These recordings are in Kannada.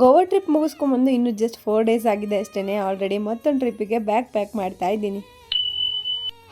ಗೋವಾ ಟ್ರಿಪ್ ಮುಗಿಸ್ಕೊಂಬಂದು ಇನ್ನೂ ಜಸ್ಟ್ 4 ಡೇಸ್ ಆಗಿದೆ ಅಷ್ಟೇ. ಆಲ್ರೆಡಿ ಮತ್ತೊಂದು ಟ್ರಿಪ್ಪಿಗೆ ಬ್ಯಾಗ್ ಪ್ಯಾಕ್ ಮಾಡ್ತಾ ಇದ್ದೀನಿ.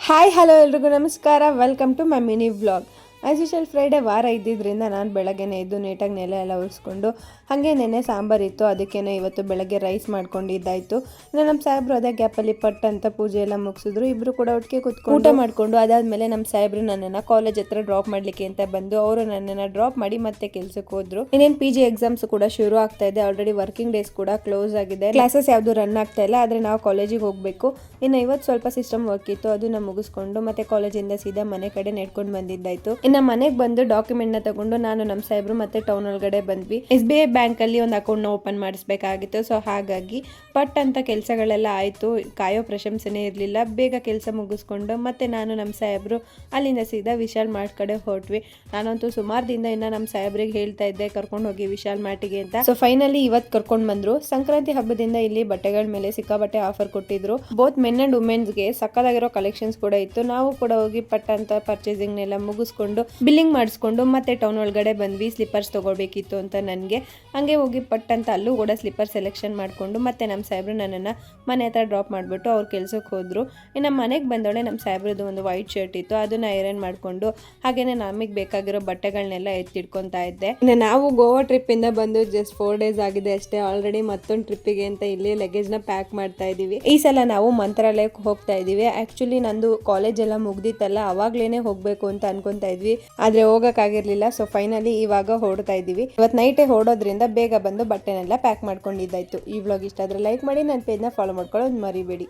ಹಾಯ್ ಹಲೋ ಎಲ್ರಿಗೂ ನಮಸ್ಕಾರ, welcome to my mini vlog. As usual Friday ವಾರ ಇದ್ದಿದ್ದರಿಂದ ನಾನು ಬೆಳಗ್ಗೆನೇ ಎದ್ದು ನೀಟಾಗಿ ನೆಲೆ ಎಲ್ಲ ಒರೆಸ್ಕೊಂಡು ಹಾಗೆ ನೆನೆ ಸಾಂಬಾರಿತ್ತು, ಅದಕ್ಕೇನೆ ಇವತ್ತು ಬೆಳಗ್ಗೆ ರೈಸ್ ಮಾಡ್ಕೊಂಡಿದ್ದಾಯಿತು. ಇನ್ನು ನಮ್ಮ ಸಾಹೇಬ್ರು ಅದೇ ಗ್ಯಾಪಲ್ಲಿ ಪಟ್ ಅಂತ ಪೂಜೆ ಎಲ್ಲ ಮುಗಿಸಿದ್ರು. ಇಬ್ಬರು ಕೂಡ ಒಟ್ಟಿಗೆ ಕೂತ್ಕೊಂಡು ಊಟ ಮಾಡಿಕೊಂಡು ಅದಾದಮೇಲೆ ನಮ್ಮ ಸಾಹೇಬ್ರು ನನ್ನನ್ನು ಕಾಲೇಜ್ ಹತ್ರ ಡ್ರಾಪ್ ಮಾಡಲಿಕ್ಕೆ ಅಂತ ಬಂದು ಅವರು ನನ್ನನ್ನು ಡ್ರಾಪ್ ಮಾಡಿ ಮತ್ತೆ ಕೆಲಸಕ್ಕೆ ಹೋದ್ರು. ಇನ್ನೇನು PG ಎಕ್ಸಾಮ್ಸ್ ಕೂಡ ಶುರು ಆಗ್ತಾ ಇದೆ. ಆಲ್ರೆಡಿ ವರ್ಕಿಂಗ್ ಡೇಸ್ ಕೂಡ ಕ್ಲೋಸ್ ಆಗಿದೆ. ಕ್ಲಾಸಸ್ ಯಾವುದು ರನ್ ಆಗ್ತಾ ಇಲ್ಲ, ಆದರೆ ನಾವು ಕಾಲೇಜಿಗೆ ಹೋಗಬೇಕು. ಇನ್ನು ಇವತ್ತು ಸ್ವಲ್ಪ ಸಿಸ್ಟಮ್ ವರ್ಕ್ ಇತ್ತು, ಅದನ್ನ ಮುಗಿಸ್ಕೊಂಡು ಮತ್ತೆ ಕಾಲೇಜಿಂದ ಸೀದಾ ಮನೆ ಕಡೆ ನೆಡ್ಕೊಂಡು ಬಂದಿದ್ದಾಯಿತು. ಇನ್ನು ಮನೆಗೆ ಬಂದು ಡಾಕ್ಯುಮೆಂಟ್ ನ ತಗೊಂಡು ನಾನು ನಮ್ಮ ಸಾಹೇಬ್ರು ಮತ್ತೆ ಟೌನ್ ಒಳಗಡೆ ಬಂದ್ವಿ. SBI ಬ್ಯಾಂಕ್ ಅಲ್ಲಿ ಒಂದು ಅಕೌಂಟ್ ನ ಓಪನ್ ಮಾಡಿಸ್ಬೇಕಾಗಿತ್ತು. ಸೊ ಹಾಗಾಗಿ ಪಟ್ ಅಂತ ಕೆಲಸಗಳೆಲ್ಲ ಆಯ್ತು. ಕಾಯೋ ಪ್ರಶಂಸನೆ ಇರಲಿಲ್ಲ. ಬೇಗ ಕೆಲಸ ಮುಗಿಸ್ಕೊಂಡು ಮತ್ತೆ ನಾನು ನಮ್ಮ ಸಾಹೇಬ್ರು ಅಲ್ಲಿಂದ ಸೀದಾ ವಿಶಾಲ್ ಮಾರ್ಟ್ ಕಡೆ ಹೊರಟ್ವಿ. ನಾನಂತೂ ಸುಮಾರು ದಿನ ಇನ್ನ ನಮ್ಮ ಸಾಹೇಬ್ರಿಗೆ ಹೇಳ್ತಾ ಇದ್ದೆ ಕರ್ಕೊಂಡು ಹೋಗಿ ವಿಶಾಲ್ ಮಾರ್ಟಿಗೆ ಅಂತ. ಸೊ ಫೈನಲಿ ಇವತ್ತು ಕರ್ಕೊಂಡು ಬಂದ್ರು. ಸಂಕ್ರಾಂತಿ ಹಬ್ಬದಿಂದ ಇಲ್ಲಿ ಬಟ್ಟೆಗಳ ಮೇಲೆ ಸಿಕ್ಕಾಬಟ್ಟೆ ಆಫರ್ ಕೊಟ್ಟಿದ್ರು. ಬೋತ್ ಮೆನ್ ಅಂಡ್ ವುಮೆನ್ಸ್ ಗೆ ಸಕ್ಕದಾಗಿರೋ ಕಲೆಕ್ಷನ್ಸ್ ಕೂಡ ಇತ್ತು. ನಾವು ಕೂಡ ಹೋಗಿ ಪಟ್ ಅಂತ ಪರ್ಚೇಸಿಂಗ್ ನೆಲ್ಲ ಮುಗಿಸ್ಕೊಂಡು ಬಿಲ್ಲಿಂಗ್ ಮಾಡಿಸ್ಕೊಂಡು ಮತ್ತೆ ಟೌನ್ ಒಳಗಡೆ ಬಂದ್ವಿ. ಸ್ಲಿಪ್ಪರ್ಸ್ ತಗೋಬೇಕಿತ್ತು ಅಂತ ನನಗೆ. ಹಂಗೆ ಹೋಗಿ ಪಟ್ ಅಂತ ಅಲ್ಲೂ ಕೂಡ ಸ್ಲಿಪ್ಪರ್ ಸೆಲೆಕ್ಷನ್ ಮಾಡಿಕೊಂಡು ಮತ್ತೆ ನಮ್ಮ ಸಾಹೇಬ್ರು ನನ್ನನ್ನು ಮನೆ ಹತ್ರ ಡ್ರಾಪ್ ಮಾಡಿಬಿಟ್ಟು ಅವ್ರ ಕೆಲ್ಸಕ್ಕೆ ಹೋದ್ರು. ಇನ್ನು ಮನೆಗೆ ಬಂದವಳೆ ನಮ್ಮ ಸಾಹೇಬ್ರದ್ದು ಒಂದು ವೈಟ್ ಶರ್ಟ್ ಇತ್ತು, ಅದನ್ನ ಐರನ್ ಮಾಡಿಕೊಂಡು ಹಾಗೇನೆ ನಮಗೆ ಬೇಕಾಗಿರೋ ಬಟ್ಟೆಗಳನ್ನೆಲ್ಲ ಎತ್ತಿಡ್ಕೊತಾ ಇದ್ದೆ. ಇನ್ನು ನಾವು ಗೋವಾ ಟ್ರಿಪ್ಪಿಂದ ಬಂದು ಜಸ್ಟ್ 4 ಡೇಸ್ ಆಗಿದೆ ಅಷ್ಟೇ. ಆಲ್ರೆಡಿ ಮತ್ತೊಂದು ಟ್ರಿಪ್ಪಿಗೆ ಅಂತ ಇಲ್ಲಿ ಲಗೇಜ್ನ ಪ್ಯಾಕ್ ಮಾಡ್ತಾ ಇದ್ದೀವಿ. ಈ ಸಲ ನಾವು ಮಂತ್ರಾಲಯಕ್ಕೆ ಹೋಗ್ತಾ ಇದ್ದೀವಿ. ಆ್ಯಕ್ಚುಲಿ ನಂದು ಕಾಲೇಜ್ ಎಲ್ಲ ಮುಗ್ದಿತ್ತಲ್ಲ, ಅವಾಗ್ಲೇನೆ ಹೋಗಬೇಕು ಅಂತ ಅನ್ಕೊತಾ ಇದ್ವಿ, ಆದ್ರೆ ಹೋಗಕ್ಕಾಗಿರ್ಲಿಲ್ಲ. ಸೊ ಫೈನಲಿ ಇವಾಗ ಹೊರಡ್ತಾ ಇದ್ದೀವಿ. ಇವತ್ತು ನೈಟೇ ಹೊರಡೋದ್ರಿಂದ ಬೇಗ ಬಂದು ಬಟ್ಟೆನೆಲ್ಲ ಪ್ಯಾಕ್ ಮಾಡ್ಕೊಂಡಿದ್ದಾಯ್ತು. ಈ ವ್ಲಾಗ್ ಇಷ್ಟ ಆದ್ರೆ ಲೈಕ್ ಮಾಡಿ, ನನ್ನ ಪೇಜ್ನ ಫಾಲೋ ಮಾಡ್ಕೊಳ್ಳೋದು ಮರಿಬೇಡಿ.